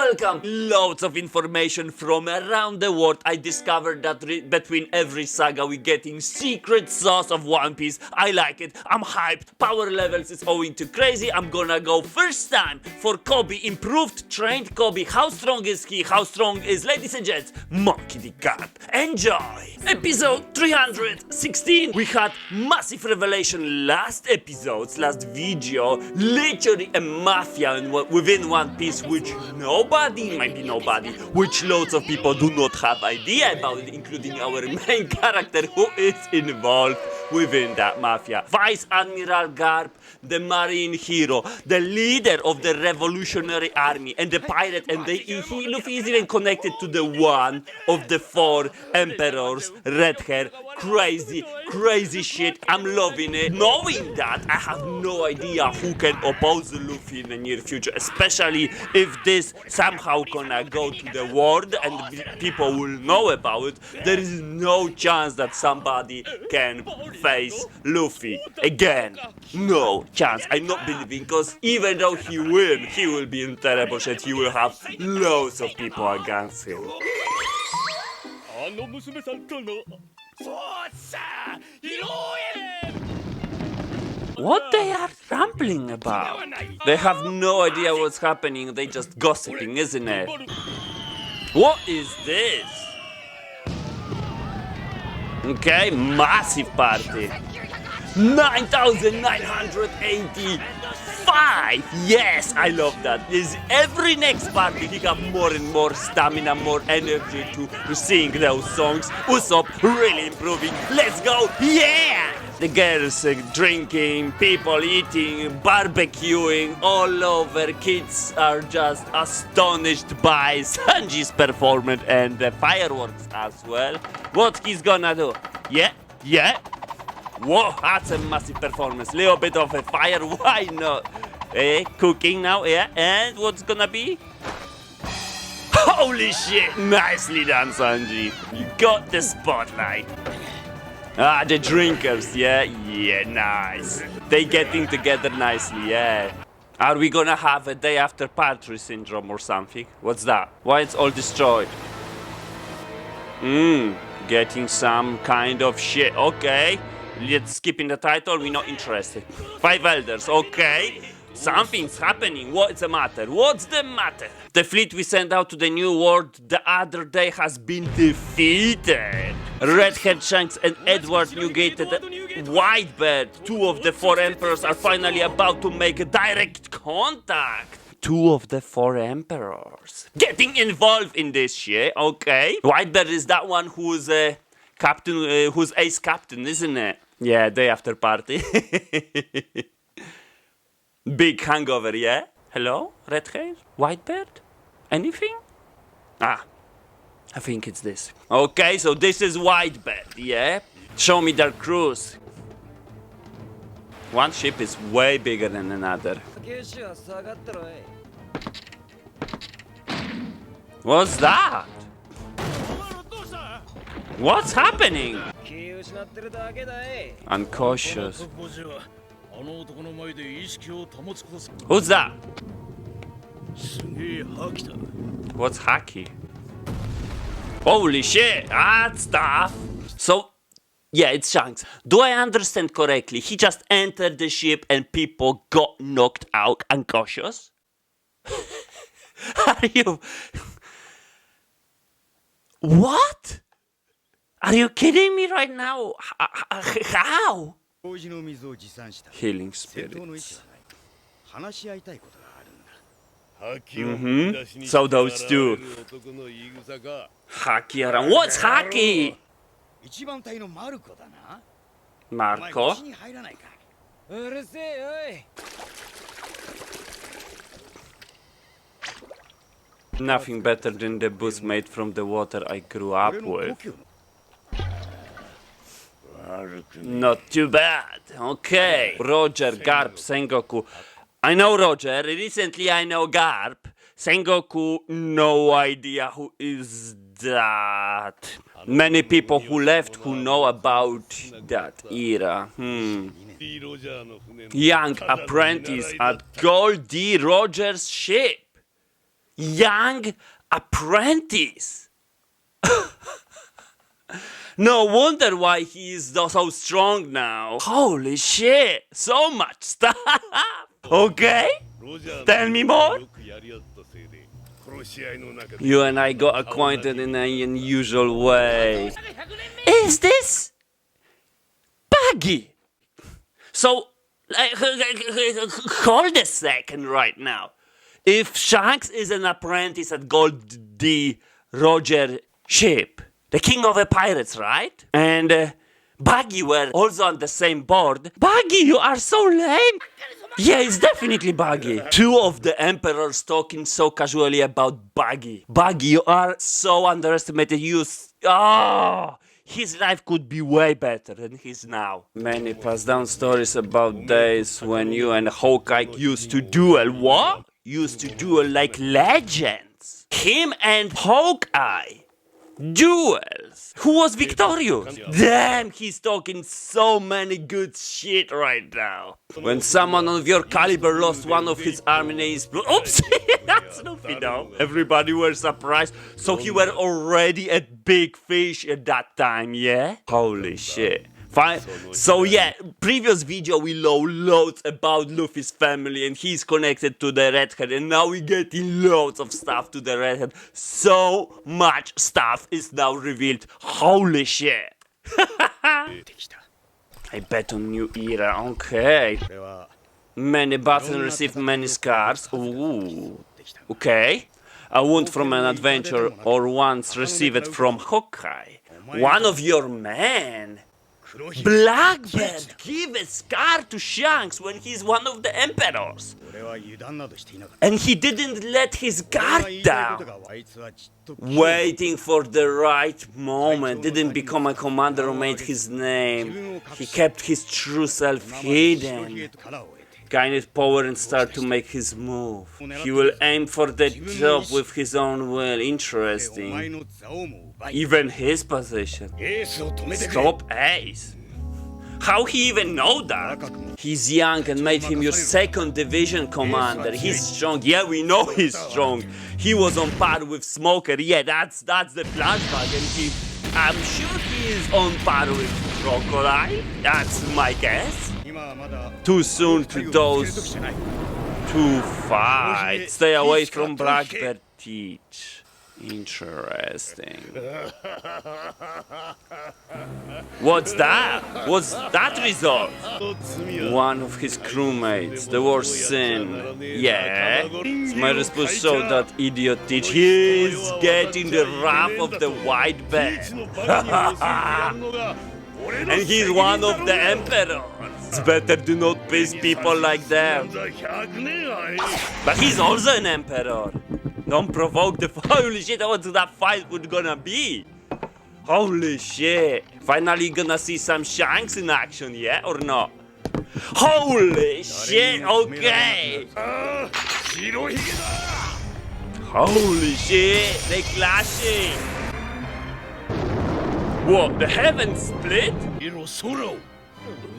welcome! Loads of information from around the world. I discovered that between every saga we're getting secret sauce of One Piece. I like it. I'm hyped. Power levels is owing to crazy. I'm gonna go first time for Coby. Improved, trained Coby. How strong is he? How strong is, ladies and gents, Monkey D. Garp? Enjoy! Episode 316. We had massive revelation last video. Literally a mafia within One Piece, which which loads of people do not have idea about it, including our main character who is involved within that mafia. Vice Admiral Garp, the marine hero, the leader of the revolutionary army, and the pirate, and Luffy is even connected to the one of the four emperors, red hair, crazy shit. I'm loving it. Knowing that, I have no idea who can oppose Luffy in the near future, especially if this somehow gonna go to the world and people will know about it. There is no chance that somebody can face Luffy again. No chance. I'm not believing, because even though he will be in terrible shape. He will have loads of people against him. What they are rambling about? They have no idea what's happening. They just gossiping, isn't it? What is this? Okay, massive party. 9,985! Yes, I love that. Is every next party he have more and more stamina, more energy to sing those songs. Usopp really improving. Let's go! Yeah! The girls drinking, people eating, barbecuing all over. Kids are just astonished by Sanji's performance and the fireworks as well. What he's gonna do? Yeah. Whoa, that's a massive performance. Little bit of a fire, why not? Cooking now, yeah. And what's gonna be? Holy shit! Nicely done, Sanji. You got the spotlight. Ah, the drinkers, yeah, nice. They getting together nicely, yeah. Are we gonna have a day after party syndrome or something? What's that? Why it's all destroyed? Getting some kind of shit, okay. Let's skip in the title, we're not interested. 5 elders, okay. Something's happening. What's the matter? The fleet we sent out to the New World the other day has been defeated. Redhead Shanks and Edward Newgate and Whitebeard, 2 of the 4 emperors, are finally about to make a direct contact. 2 of the 4 emperors getting involved in this shit, okay. Whitebeard is that one who's captain, who's ace captain, isn't it? Yeah, day after party. Big hangover, yeah? Hello? Red hair? Whitebeard? Anything? Ah, I think it's this. Okay, so this is Whitebeard, yeah? Show me their crews. One ship is way bigger than another. What's that? What's happening? I'm cautious. Who's that? What's Haki? Holy shit, that's tough. So, yeah, it's Shanks. Do I understand correctly? He just entered the ship and people got knocked out unconscious? Are you... What? Are you kidding me right now? How? Healing spirits. So those 2. Haki around. What's Haki? Marco? Nothing better than the booze made from the water I grew up with. Not too bad. Okay. Roger, Garp, Sengoku. I know Roger. Recently I know Garp. Sengoku, no idea who is that. Many people who left who know about that era. Young apprentice at Goldie Roger's ship. young apprentice. No wonder why he is so strong now. Holy shit, so much stuff. Okay, tell me more. You and I got acquainted in an unusual way. Is this buggy? So, hold a second right now. If Shanks is an apprentice at Gold D. Roger ship, the king of the pirates, right? And Buggy were also on the same board. Buggy, you are so lame. Yeah, it's definitely Buggy. Two of the emperors talking so casually about Buggy. Buggy, you are so underestimated. His life could be way better than his now. Many passed down stories about days when you and Hawkeye used to duel. What? Used to duel like legends. Him and Hawkeye. Duels. Who was victorious? Damn, he's talking so many good shit right now. When someone of your caliber lost one of his armies, oops, that's Luffy now. Everybody were surprised, so he were already a big fish at that time, yeah? Holy shit. Fine. So yeah, previous video we know loads about Luffy's family and he's connected to the redhead, and now we getting loads of stuff to the redhead. So much stuff is now revealed. Holy shit. I bet on new era. Okay. Many battles received many scars. Ooh. Okay. A wound from an adventure or once received from Hawkeye. One of your men. Blackbeard give a scar to Shanks when he's one of the emperors. And he didn't let his guard down. Waiting for the right moment. Didn't become a commander who made his name. He kept his true self hidden. Gained power and start to make his move. He will aim for the job with his own will. Interesting. Even his position. Stop ace. How he even know that? He's young and made him your 2nd division commander. He's strong. Yeah, we know he's strong. He was on par with Smoker. Yeah, that's the flashback. And I'm sure he is on par with Crocodile. That's my guess. Too soon to those two fight. Stay away from Blackbeard. Teach. Interesting. What's that? What's that result? One of his crewmates, the worst sin. Yeah? My response showed that idiot Teach. He's getting the wrath of the Whitebeard. And he's one of the emperors. It's better to not piss people like them. But he's also an emperor. Don't provoke the holy shit, what that fight would gonna be? Holy shit. Finally gonna see some Shanks in action, yeah or not? Holy shit, okay. Holy shit, they clashing. What, the heavens split?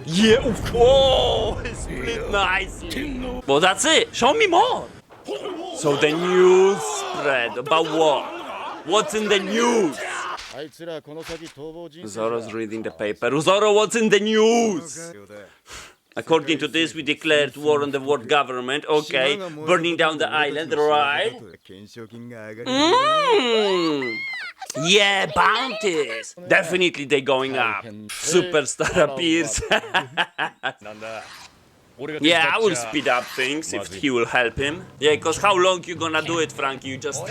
Yeah, whoa, it split nicely. Well, that's it, show me more. So the news spread about what? What's in the news? Zoro's reading the paper. Zoro, what's in the news? According to this, we declared war on the world government. Okay, burning down the island, right? Yeah, bounties. Definitely they going up. Superstar appears. Yeah, I will speed up things if he will help him. Yeah, cause how long you gonna do it, Frankie? You just...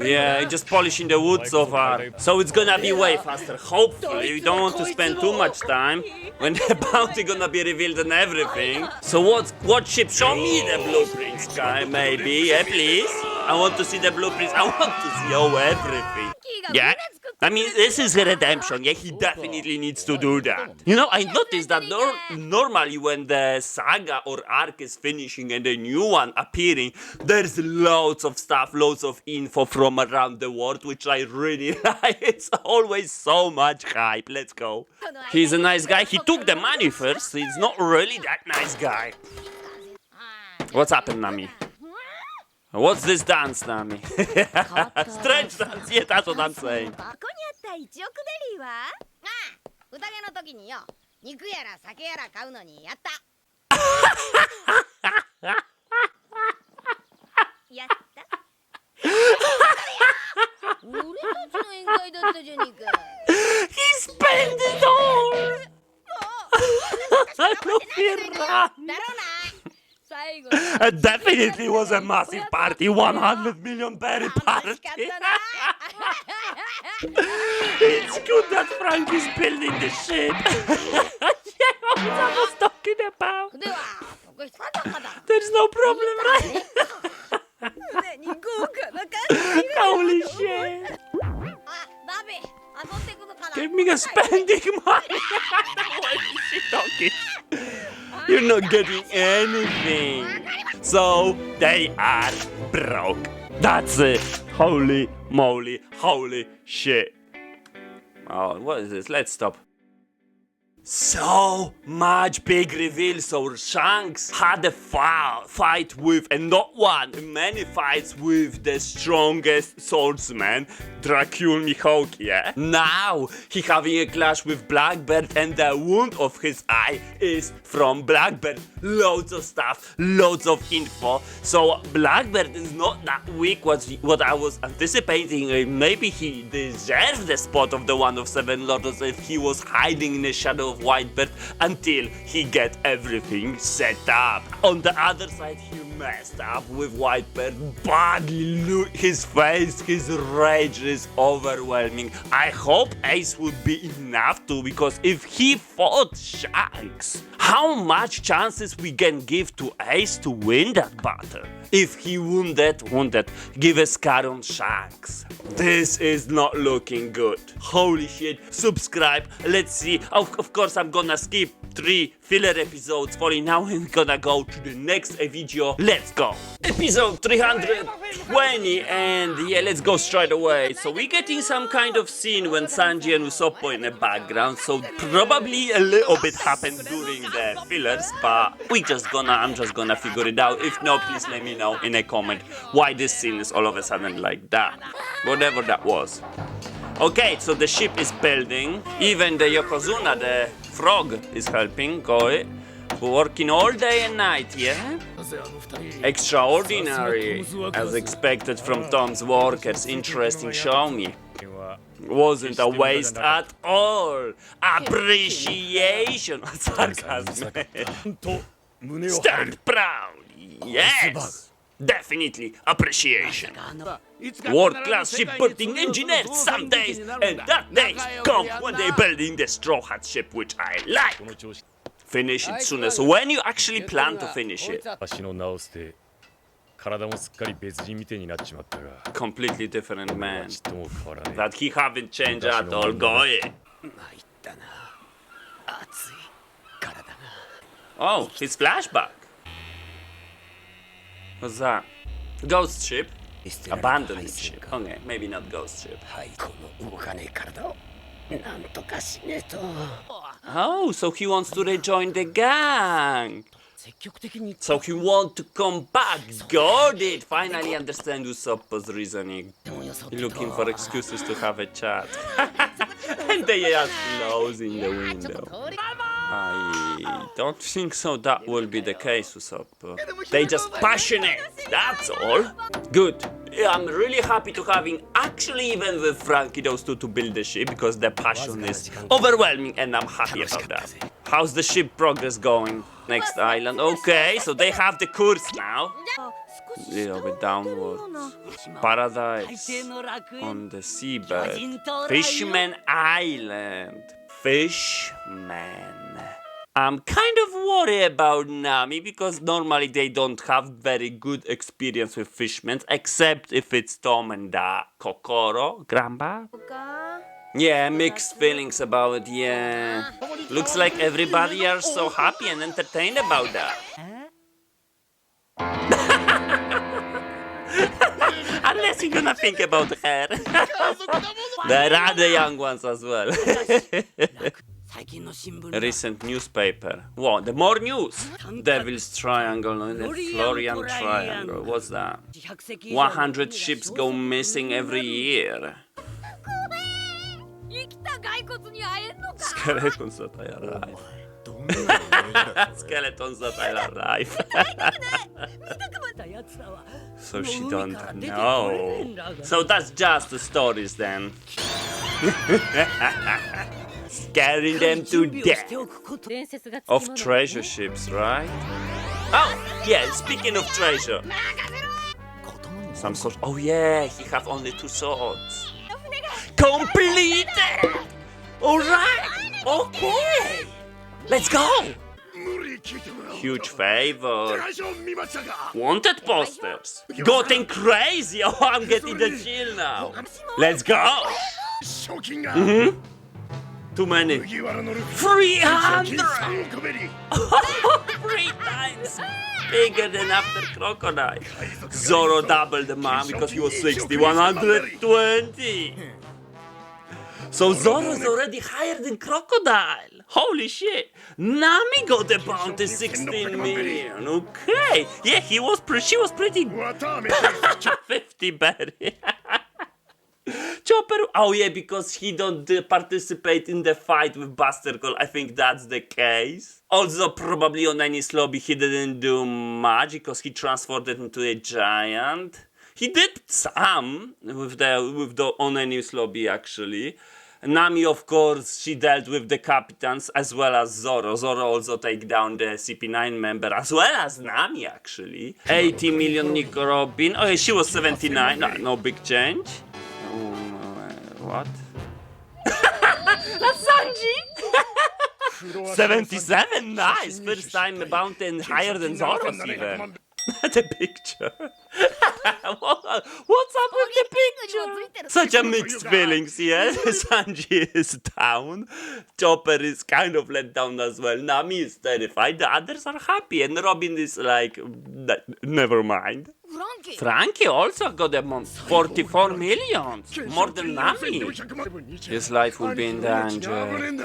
Yeah, just polishing the wood so far. So it's gonna be way faster. Hopefully, we don't want to spend too much time when the bounty gonna be revealed and everything. So what ship? Show me the blueprints, guy, maybe. Yeah, please. I want to see the blueprints. I want to see everything. Yeah? I mean, this is a redemption. Yeah, he definitely needs to do that. You know, I noticed that normally when the saga or arc is finishing and a new one appearing, there's loads of stuff, loads of info from around the world, which I really like. It's always so much hype. Let's go. He's a nice guy. He took the money first. He's not really that nice guy. What's happened, Nami? What's this dance, Nami? Strange dance, yeah, that's what I'm saying. ここにあった1億ベリーはああ、宴の時によ、肉やら酒やら買うのにやった。やった。俺たちの宴会だったじゃねえか。He spent it all! Luffy run! だろうな。最後。It definitely was a massive party, 100 million berry party. It's good that Frank is building the ship. Yeah, what I was talking about. There's no problem, right? Holy shit. Give me a spending money. What is she talking? You're not getting anything. So they are broke. That's it. Holy moly. Holy shit. Oh, what is this? Let's stop. So much big reveal. So Shanks had a fight with, and not one, many fights with the strongest swordsman, Dracul Michałki, yeah? Now he having a clash with Blackbeard, and the wound of his eye is from Blackbeard. Loads of stuff, loads of info. So Blackbeard is not that weak what I was anticipating. Maybe he deserves the spot of the one of seven lords if he was hiding in the shadow of Whitebeard until he get everything set up. On the other side, he messed up with Whitebeard badly. Look his face, his rage is overwhelming. I hope Ace would be enough to, because if he fought Shanks, how much chances we can give to Ace to win that battle? If he won that, give a scar on Shanks. This is not looking good. Holy shit. Subscribe. Let's see. Of course, I'm gonna skip 3 filler episodes for now and gonna go to the next video. Let's go. Episode 320, and yeah, let's go straight away. So we're getting some kind of scene when Sanji and Usopp in the background, so probably a little bit happened during the fillers, but I'm just gonna figure it out. If not, please let me know in a comment why this scene is all of a sudden like that. Whatever that was. Okay, so the ship is building. Even the Yokozuna, the frog, is helping. We're working all day and night, yeah? Extraordinary, as expected from Tom's workers. Interesting, show me. Wasn't a waste at all. Appreciation. Sarcasm. Stand proud. Yes. Definitely appreciation. World-class shipbuilding engineers some days, and that days come when they're building the straw hat ship, which I like. Finish it sooner. So when you actually plan to finish it? Completely different man. That he haven't changed at all. Oh, his flashback. What's that? Ghost ship? Abandoned ship. Okay, maybe not ghost ship. Oh, so he wants to rejoin the gang. So he wants to come back. Got it. Finally understand Usopp's reasoning. Looking for excuses to have a chat. And they are closing the window. I don't think so that will be the case, Usopp. They just passionate, that's all. Good. I'm really happy to having actually even with Frankie those two to build the ship, because the passion is overwhelming and I'm happy about that. How's the ship progress going? Next island. Okay, so they have the course now. A little bit downwards. Paradise on the seabed. Fishman Island. Fishman. I'm kind of worried about Nami, because normally they don't have very good experience with fishmen, except if it's Tom and Kokoro, Grandpa. Yeah, mixed feelings about it, yeah. Looks like everybody are so happy and entertained about that. Unless you're gonna think about her. There are the young ones as well. Recent newspaper. What? The more news. Devil's Triangle and the Florian Triangle. What's that? 100 ships go missing every year. 生きた骸骨に会えんのか Skeletons that I arrive. Skeletons that I arrive. So she don't know. So that's just the stories then. Scaring them to death. Of treasure ships, right? Oh, yeah, speaking of treasure. Some sort. Oh yeah, he have only 2 swords. Completed! Alright! Okay! Let's go! Huge favor. Wanted posters. Gotten crazy! Oh, I'm getting the chill now. Let's go! Too many. 300! 3 times bigger than after Crocodile. Zoro doubled the amount because he was 60. 120! So Zoro's already higher than Crocodile. Holy shit. Nami got the bounty 16 million. Okay. Yeah, she was pretty 50 better. Chopper. Oh yeah, because he don't participate in the fight with Buster Call. I think that's the case. Also, probably on Enies lobby he didn't do much because he transformed it into a giant. He did some with the on Enies lobby actually. Nami, of course, she dealt with the captains as well as Zoro. Zoro also take down the CP9 member as well as Nami actually. 80 million Nico Robin. Oh, yeah, she was 79. No big change. What? That's Sanji! 77, nice! First time bounty higher than Zoro's even. The picture. What's up with the picture? Such a mixed feelings, yes. Sanji is down. Chopper is kind of let down as well. Nami is terrified. The others are happy. And Robin is like, never mind. Frankie also got a 44 million. More than Nami. His life will be in danger.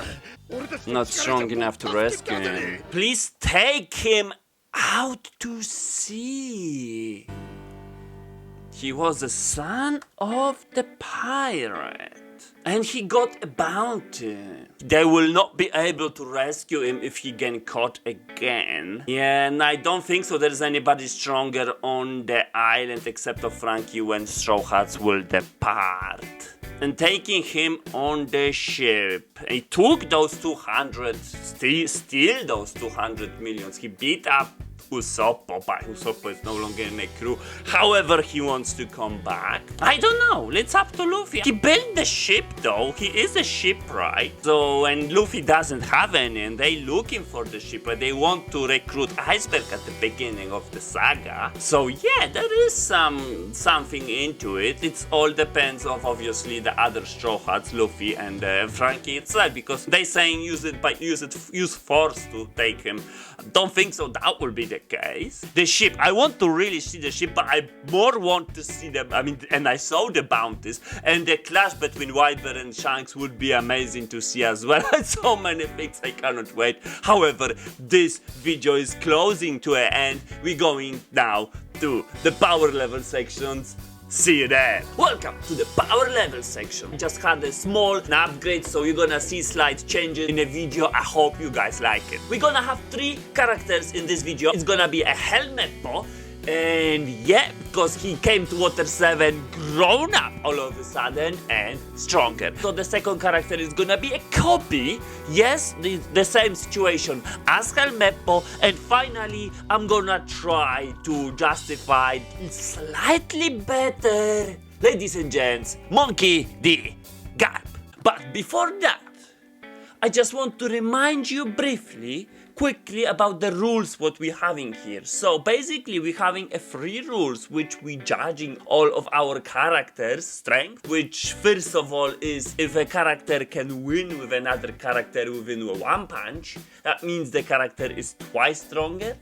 Not strong enough to rescue him. Please take him out to sea. He was the son of the pirate. And he got a bounty. They will not be able to rescue him if he get caught again. Yeah, and I don't think so there's anybody stronger on the island except of Frankie when Straw Hats will depart. And taking him on the ship. He took those 200, still those 200 millions. He beat up Usopp, but Usopp is no longer in the crew. However, he wants to come back. I don't know. It's up to Luffy. He built the ship though. He is a shipwright. So when Luffy doesn't have any and they looking for the ship, but they want to recruit Iceberg at the beginning of the saga. So yeah, there is something into it. It all depends of obviously the other Straw Hats, Luffy and Frankie itself, because they saying use force to take him. Don't think so. That will be the case. The ship, I want to really see the ship, but I more want to see them. I mean, and I saw the bounties, and the clash between Whitebeard and Shanks would be amazing to see as well. So many things, I cannot wait. However, this video is closing to an end. We're going now to the power level sections. See you there. Welcome to the power level section. Just had a small upgrade, so you're gonna see slight changes in the video. I hope you guys like it. We're gonna have 3 characters in this video. It's gonna be a Helmeppo, and yeah, because he came to Water 7 grown up all of a sudden and stronger. So the second character is gonna be a Coby. Yes, the same situation as Helmeppo. And finally, I'm gonna try to justify slightly better, ladies and gents, Monkey D. Garp. But before that, I just want to remind you quickly about the rules what we're having here. So basically we're having 3 rules which we judging all of our characters' strength, which first of all is if a character can win with another character within 1 punch, that means the character is twice stronger.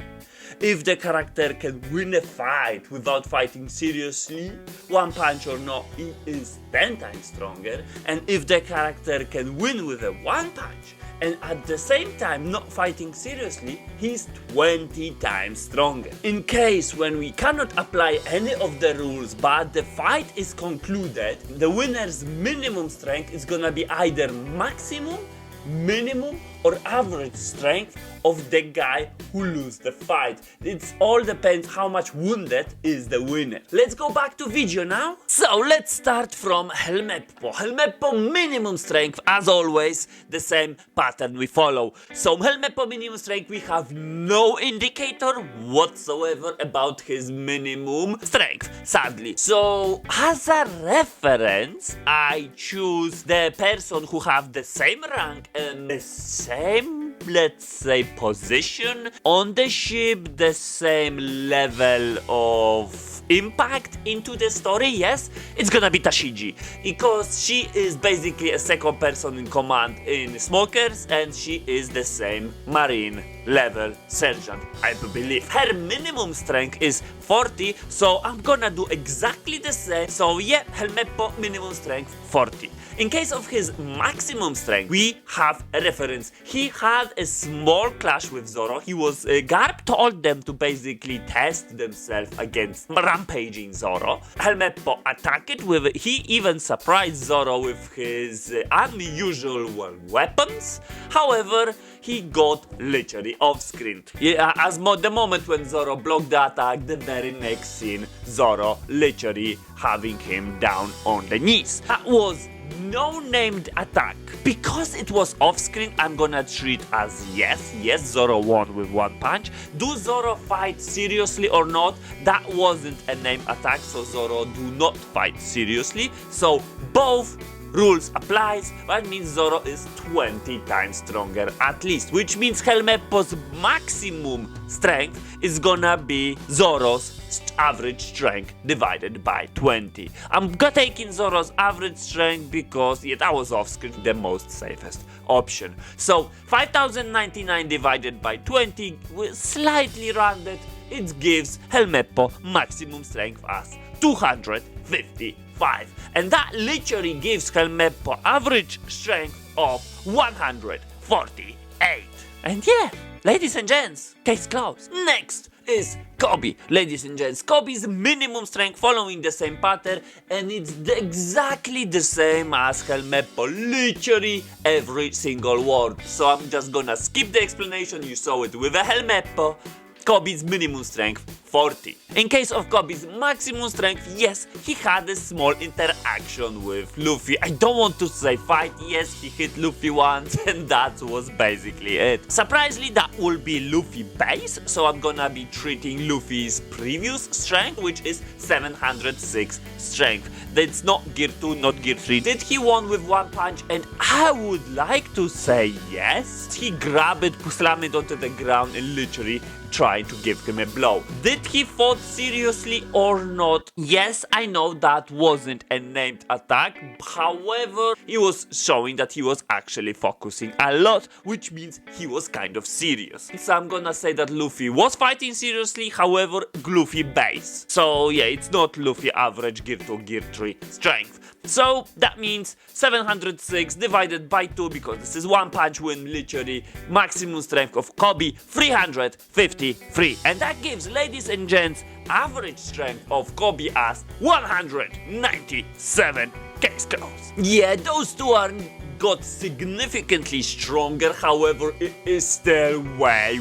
If the character can win a fight without fighting seriously, 1 punch or not, he is 10 times stronger. And if the character can win with a 1 punch, and at the same time not fighting seriously, he's 20 times stronger. In case when we cannot apply any of the rules but the fight is concluded, the winner's minimum strength is gonna be either maximum, minimum or average strength of the guy who loses the fight. It all depends how much wounded is the winner. Let's go back to video now. So let's start from Helmeppo. Helmeppo minimum strength, as always, the same pattern we follow. So Helmeppo minimum strength, we have no indicator whatsoever about his minimum strength, sadly. So as a reference, I choose the person who have the same rank and the same, let's say, position on the ship, the same level of impact into the story. Yes, it's gonna be Tashigi, because she is basically a second person in command in Smokers and she is the same marine level sergeant, I believe. Her minimum strength is 40, so I'm gonna do exactly the same. So yeah, Helmeppo minimum strength 40. In case of his maximum strength, we have a reference. He had a small clash with Zoro. Garp told them to basically test themselves against rampaging Zoro. Helmeppo attacked it with, he even surprised Zoro with his unusual weapons. However, he got literally off screen. Yeah, the moment when Zoro blocked the attack, the very next scene, Zoro literally having him down on the knees. That was no named attack. Because it was off screen, I'm gonna treat as yes, Zoro won with one punch. Do Zoro fight seriously or not? That wasn't a named attack, so Zoro do not fight seriously. So both rules applies. That means Zoro is 20 times stronger at least, which means Helmeppo's maximum strength is gonna be Zoro's average strength divided by 20. I'm taking Zoro's average strength because that was off screen, the most safest option. So 5099 divided by 20, slightly rounded, it gives Helmeppo maximum strength as 255. And that literally gives Helmeppo average strength of 148. And yeah, ladies and gents, case closed. Next is Coby. Ladies and gents, Coby's minimum strength following the same pattern, and it's exactly the same as Helmeppo, literally every single word. So I'm just gonna skip the explanation, you saw it with a Helmeppo. Coby's minimum strength 40. In case of Coby's maximum strength, yes, he had a small interaction with Luffy. I don't want to say fight, yes, he hit Luffy once and that was basically it. Surprisingly, that will be Luffy base, so I'm gonna be treating Luffy's previous strength, which is 706 strength. That's not Gear 2, not Gear 3. Did he won with one punch? And I would like to say yes. He grabbed it, slammed it onto the ground and literally trying to give him a blow. Did he fought seriously or not? Yes, I know that wasn't a named attack. However, he was showing that he was actually focusing a lot, which means he was kind of serious. So I'm gonna say that Luffy was fighting seriously, however, Luffy base. So yeah, it's not Luffy average Gear 2, Gear 3 strength. So that means 706 divided by 2, because this is one punch win, literally maximum strength of Coby 353. And that gives, ladies and gents, average strength of Coby as 197. Case closed. Yeah, those two are got significantly stronger, however, it is still way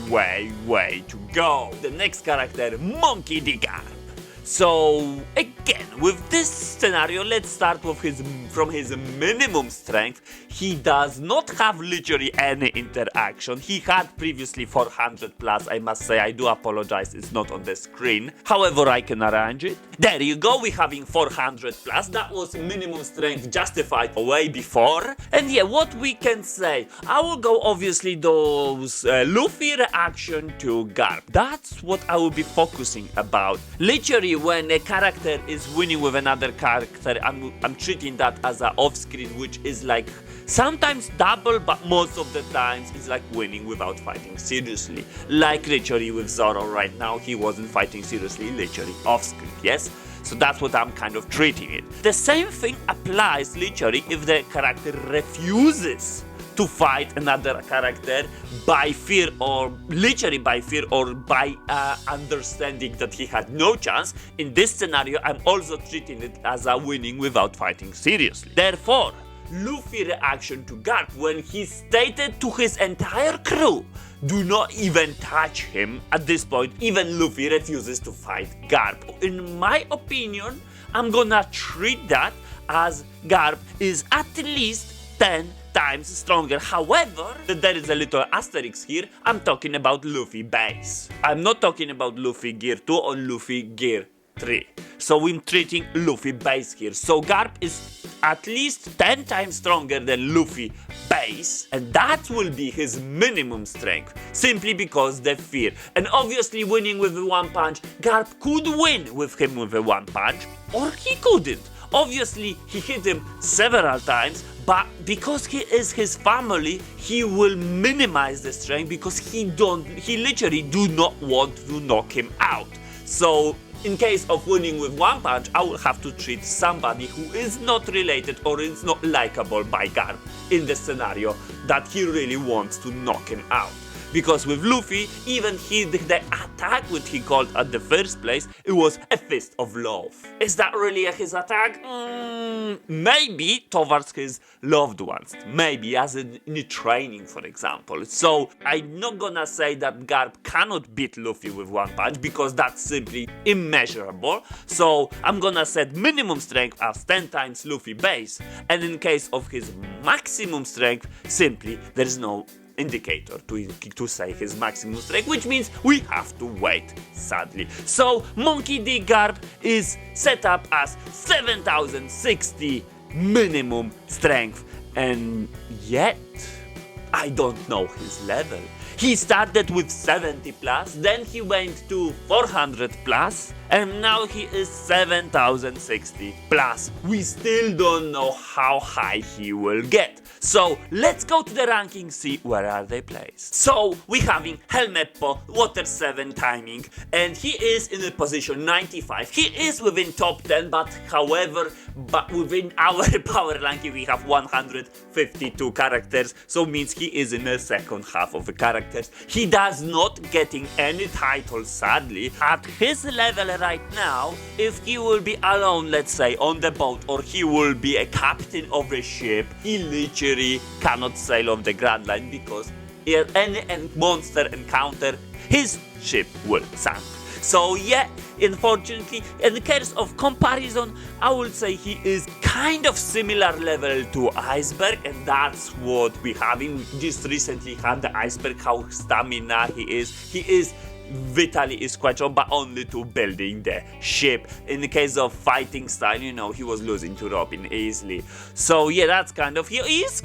to go. The next character, Monkey D. Garp. So again, with this scenario, let's start with from his minimum strength. He does not have literally any interaction. He had previously 400 plus. I must say, I do apologize, it's not on the screen. However, I can arrange it. There you go, we're having 400 plus. That was minimum strength justified way before. And yeah, what we can say, I will go obviously those Luffy reaction to Garp. That's what I will be focusing about. Literally, when a character is winning with another character, I'm treating that as a off-screen, which is like sometimes double, but most of the times it's like winning without fighting seriously. Like literally with Zoro right now, he wasn't fighting seriously, literally off-screen, yes? So that's what I'm kind of treating it. The same thing applies literally if the character refuses to fight another character by fear, or literally by fear, or by understanding that he had no chance. In this scenario, I'm also treating it as a winning without fighting seriously. Therefore, Luffy's reaction to Garp when he stated to his entire crew, do not even touch him. At this point, even Luffy refuses to fight Garp. In my opinion, I'm gonna treat that as Garp is at least 10 times stronger. However, there is a little asterisk here. I'm talking about Luffy base. I'm not talking about Luffy Gear 2 or Luffy Gear 3. So I'm treating Luffy base here. So Garp is at least 10 times stronger than Luffy base, and that will be his minimum strength, simply because the fear. And obviously winning with one punch, Garp could win with him with a one punch, or he couldn't. Obviously he hit him several times, but because he is his family, he will minimize the strength because he literally do not want to knock him out. So in case of winning with one punch, I will have to treat somebody who is not related or is not likable by Garp in the scenario that he really wants to knock him out. Because with Luffy, even the attack which he called at the first place, it was a fist of love. Is that really his attack? Maybe towards his loved ones. Maybe as in training, for example. So I'm not gonna say that Garp cannot beat Luffy with one punch, because that's simply immeasurable. So I'm gonna set minimum strength as 10 times Luffy base. And in case of his maximum strength, simply there is no indicator to say his maximum strength, which means we have to wait, sadly. So Monkey D. Garp is set up as 7060 minimum strength, and yet I don't know his level. He started with 70 plus, then he went to 400 plus, and now he is 7060 plus. We still don't know how high he will get. So let's go to the ranking, see where are they placed. So we having Helmeppo, Water 7 timing, and he is in the position 95. He is within top 10, but however, within our power ranking we have 152 characters, so means he is in the second half of the characters. He does not getting any title, sadly. At his level right now, if he will be alone, let's say, on the boat, or he will be a captain of a ship, he literally cannot sail off the Grand Line, because if any monster encounter, his ship will sink. So yeah, unfortunately, in the case of comparison, I would say he is kind of similar level to Iceberg, and that's what we having. Just recently had the Iceberg, how stamina he is. He is vitally is quite strong, but only to building the ship. In the case of fighting style, you know, he was losing to Robin easily. So yeah, that's kind of, he is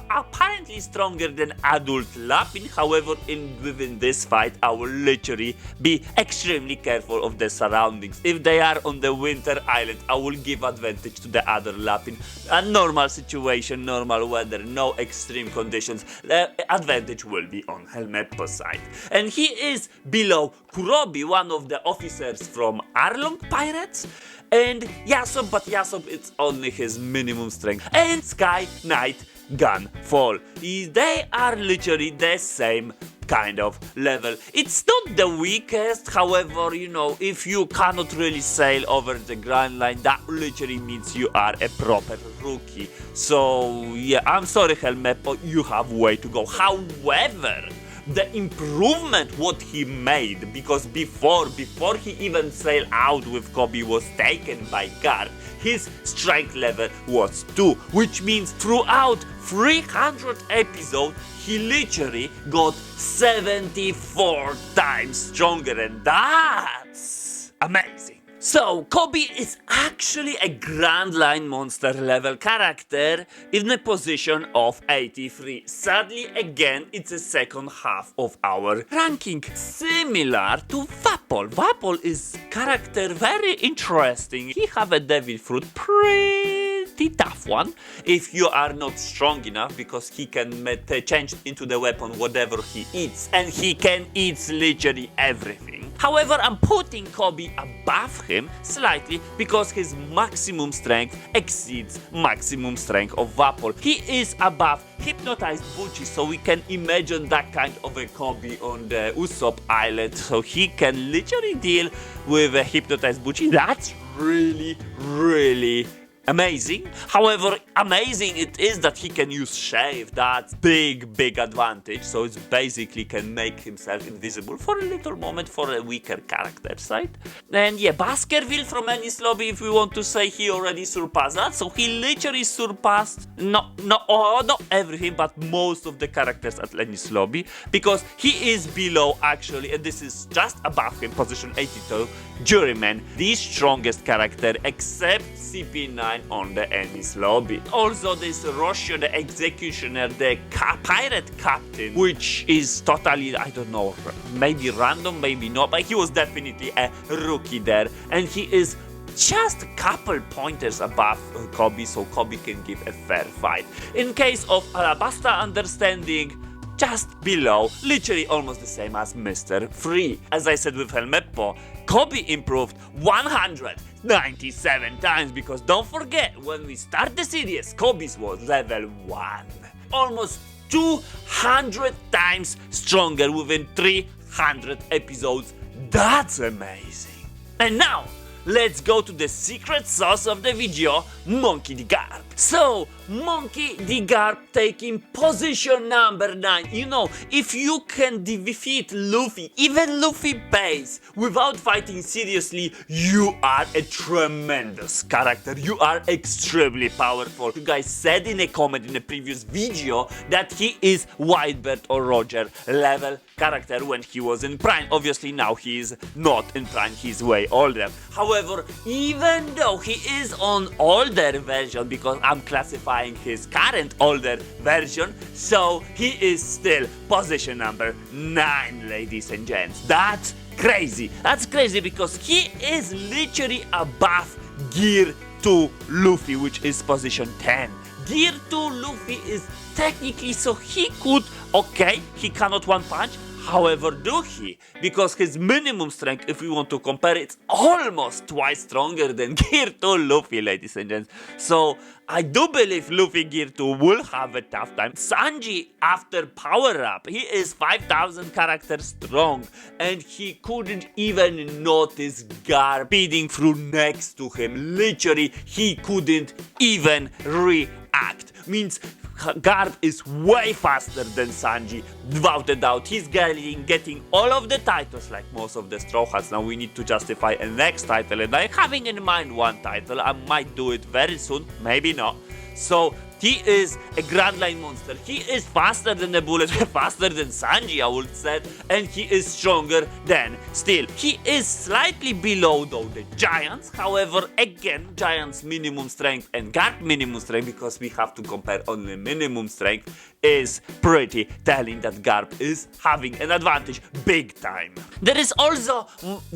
apparently stronger than adult Lapin. However, within this fight, I will literally be extremely careful of the surroundings. If they are on the winter island, I will give advantage to the other Lapin. A normal situation, normal weather, no extreme conditions, the advantage will be on Helmeppo's side. And he is below Kurobi, one of the officers from Arlong Pirates, and Yasop, but Yasop it's only his minimum strength, and Sky Knight Gunfall. They are literally the same kind of level. It's not the weakest, however, you know, if you cannot really sail over the Grand Line, that literally means you are a proper rookie. So yeah, I'm sorry Helmeppo, you have way to go. However, the improvement what he made, because before he even sailed out with Coby was taken by Garp, his strength level was 2, which means throughout 300 episodes he literally got 74 times stronger, and that's amazing. So, Coby is actually a Grand Line monster level character in the position of 83. Sadly, again, it's the second half of our ranking, similar to Vapol. Vapol is character very interesting. He have a devil fruit, pretty tough one, if you are not strong enough, because he can change into the weapon whatever he eats, and he can eat literally everything. However, I'm putting Coby above him slightly because his maximum strength exceeds maximum strength of Vapor. He is above hypnotized Lucci, so we can imagine that kind of a Coby on the Usopp Island, so he can literally deal with a hypnotized Lucci. That's really, really amazing. However, amazing it is that he can use shave. That's big advantage. So it basically can make himself invisible for a little moment for a weaker character, right? And yeah, Baskerville from Enies Lobby, if we want to say, he already surpassed that. So he literally surpassed not everything, but most of the characters at Enies Lobby, because he is below actually, and this is just above him, position 82, Juryman, the strongest character except CP9 on the Enies Lobby. Also, this Roshio, the executioner, the pirate captain, which is totally, I don't know, maybe random, maybe not, but he was definitely a rookie there, and he is just a couple pointers above Coby, so Coby can give a fair fight. In case of Alabasta understanding, just below, literally almost the same as Mr. Free. As I said with Helmeppo, Coby improved 197 times, because don't forget, when we start the series, Coby's was level 1. Almost 200 times stronger within 300 episodes. That's amazing. And now, let's go to the secret sauce of the video, Monkey D. Garp. So, Monkey D. Garp taking position number 9. You know, if you can defeat Luffy, even Luffy base, without fighting seriously, you are a tremendous character. You are extremely powerful. You guys said in a comment in a previous video that he is Whitebeard or Roger level character when he was in Prime. Obviously now he is not in Prime, he's way older. However, even though he is on older version, because I'm classifying his current older version, so he is still position number 9, ladies and gents. That's crazy. That's crazy because he is literally above Gear 2 Luffy, which is position 10. Gear 2 Luffy is technically, so he could, okay, he cannot one punch. However, do he? Because his minimum strength, if we want to compare, it's almost twice stronger than Gear 2 Luffy, ladies and gents. So, I do believe Luffy Gear 2 will have a tough time. Sanji, after power up, he is 5,000 characters strong, and he couldn't even notice Garp speeding through next to him. Literally, he couldn't even react. Means Garp is way faster than Sanji, without a doubt. He's getting all of the titles like most of the Straw Hats. Now we need to justify a next title, and I'm having in mind one title. I might do it very soon, maybe not. So he is a Grand Line monster. He is faster than the Bullet, faster than Sanji, I would say, and he is stronger than Steel. He is slightly below though the Giants. However, again, Giants minimum strength and Garp minimum strength, because we have to compare only minimum strength, is pretty telling that Garp is having an advantage big time. There is also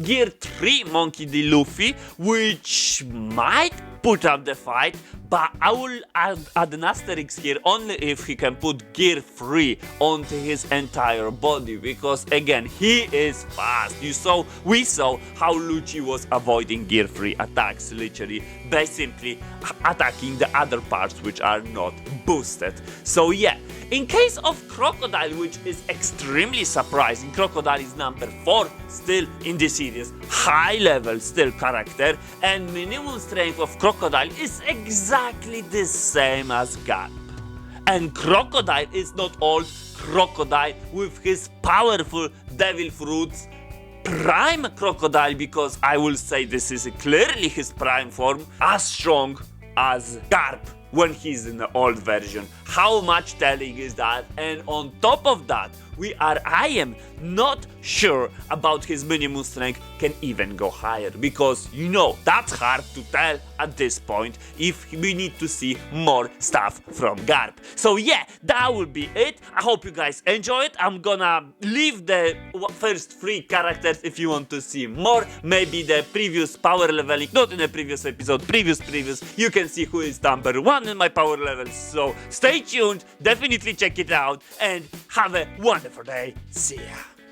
Gear 3 Monkey D. Luffy, which might put up the fight, but I will add an asterisk here only if he can put Gear 3 onto his entire body, because again, he is fast. We saw how Lucci was avoiding Gear 3 attacks, literally by simply attacking the other parts which are not boosted. So yeah, in case of Crocodile, which is extremely surprising, Crocodile is number 4 still in the series, high level still character, and minimum strength of Crocodile is exactly the same as Garp. And Crocodile is not old Crocodile with his powerful devil fruits, Prime Crocodile, because I will say this is clearly his prime form, as strong as Garp when he's in the old version. How much telling is that? And on top of that, I am not sure about his minimum strength can even go higher, because you know that's hard to tell at this point if we need to see more stuff from Garp. So yeah, that will be it. I hope you guys enjoy it. I'm gonna leave the first 3 characters if you want to see more. Maybe the previous power leveling, not in the previous episode, previous, you can see who is number 1 in my power levels. So stay tuned, definitely check it out, and have a wonderful day. See ya.